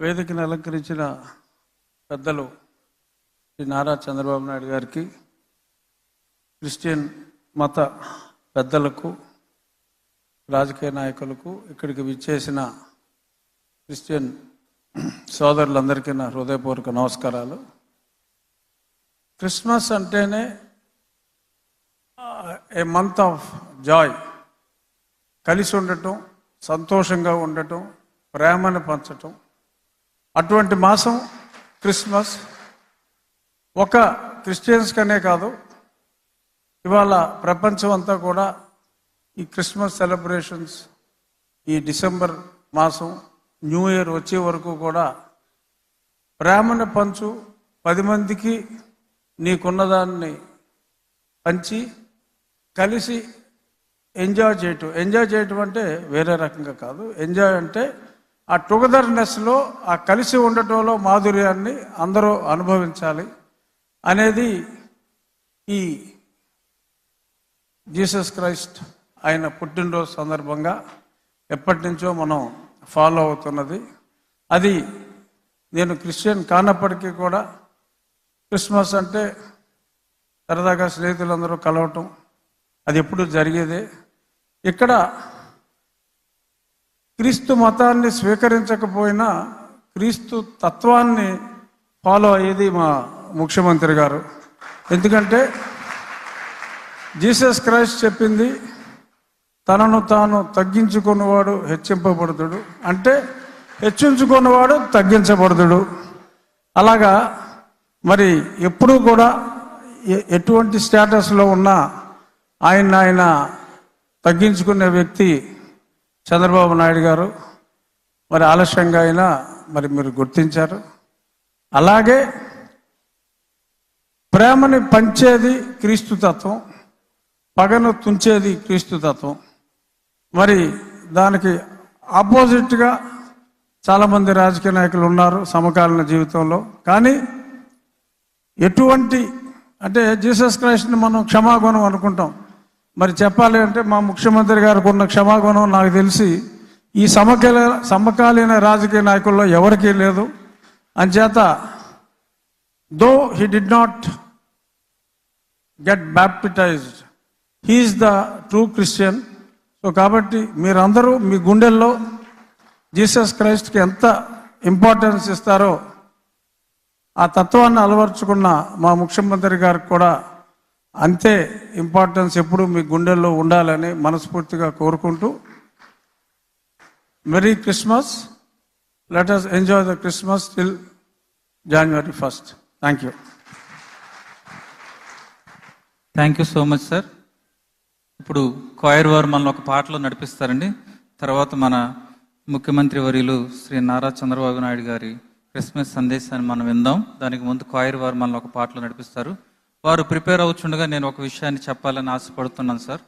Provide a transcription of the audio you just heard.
వేదికను అలంకరించిన పెద్దలు శ్రీ నారా చంద్రబాబు నాయుడు గారికి, క్రిస్టియన్ మత పెద్దలకు, రాజకీయ నాయకులకు, ఇక్కడికి విచ్చేసిన క్రిస్టియన్ సోదరులందరికీ నా హృదయపూర్వక నమస్కారాలు. క్రిస్మస్ అంటేనే ఏ మంత్ ఆఫ్ జాయ్, కలిసి ఉండటం, సంతోషంగా ఉండటం, ప్రేమను పంచటం. అటువంటి మాసం క్రిస్మస్. ఒక క్రిస్టియన్స్కనే కాదు, ఇవాళ ప్రపంచం అంతా కూడా ఈ క్రిస్మస్ సెలబ్రేషన్స్, ఈ డిసెంబర్ మాసం న్యూ ఇయర్ వచ్చే వరకు కూడా ప్రేమను పంచు, 10 మందికి నీకున్నదాన్ని పంచి కలిసి ఎంజాయ్ చేయటం అంటే వేరే రకంగా కాదు. ఎంజాయ్ అంటే ఆ టుగెదర్నెస్లో, ఆ కలిసి ఉండటంలో మాధుర్యాన్ని అందరూ అనుభవించాలి అనేది ఈ జీసస్ క్రైస్ట్ ఆయన పుట్టినరోజు సందర్భంగా ఎప్పటి నుంచో మనం ఫాలో అవుతున్నది. అది నేను క్రిస్టియన్ కానప్పటికీ కూడా క్రిస్మస్ అంటే సరదాగా స్నేహితులందరూ కలవటం, అది ఎప్పుడు జరిగేదే. ఇక్కడ క్రీస్తు మతాన్ని స్వీకరించకపోయినా క్రీస్తు తత్వాన్ని ఫాలో అయ్యేది మా ముఖ్యమంత్రి గారు. ఎందుకంటే జీసస్ క్రైస్ట్ చెప్పింది, తనను తాను తగ్గించుకున్నవాడు హెచ్చింపబడుతుడు, అంటే హెచ్చించుకున్నవాడు తగ్గించబడుతుడు. అలాగా మరి ఎప్పుడూ కూడా ఎటువంటి స్టేటస్లో ఉన్నా ఆయన తగ్గించుకునే వ్యక్తి చంద్రబాబు నాయుడు గారు. మరి ఆలస్యంగా అయినా మరి మీరు గుర్తించారు. అలాగే ప్రేమని పంచేది క్రీస్తు తత్వం, పగను తుంచేది క్రీస్తు తత్వం. మరి దానికి ఆపోజిట్గా చాలామంది రాజకీయ నాయకులు ఉన్నారు సమకాలీన జీవితంలో. కానీ ఎటువంటి అంటే జీసస్ క్రైస్ట్ని మనం క్షమాగుణం అనుకుంటాం. మరి చెప్పాలి అంటే మా ముఖ్యమంత్రి గారికి ఉన్న క్షమాగుణం నాకు తెలిసి ఈ సమకాలీన రాజకీయ నాయకుల్లో ఎవరికీ లేదు. అంచేత though he did not get baptized, he is the true Christian. So కాబట్టి మీరందరూ మీ గుండెల్లో జీసస్ క్రైస్ట్కి ఎంత ఇంపార్టెన్స్ ఇస్తారో ఆ తత్వాన్ని అలవర్చుకున్న మా ముఖ్యమంత్రి గారికి కూడా అంతే ఇంపార్టెన్స్ ఎప్పుడు మీ గుండెల్లో ఉండాలని మనస్ఫూర్తిగా కోరుకుంటూ, merry Christmas. Let us enjoy the Christmas till January 1st. Thank you. Thank you so much sir. ఇప్పుడు క్వైర్ వారు మనల్ని ఒక పాటలో నడిపిస్తారండి. తర్వాత మన ముఖ్యమంత్రి వర్యులు శ్రీ నారా చంద్రబాబు నాయుడు గారి క్రిస్మస్ సందేశాన్ని మనం విందాం. దానికి ముందు క్వైర్ వారు మనల్ని ఒక పాటలో నడిపిస్తారు. వారు ప్రిపేర్ అవుతుండగా నేను ఒక విషయాన్ని చెప్పాలని ఆశపడుతున్నాను సార్.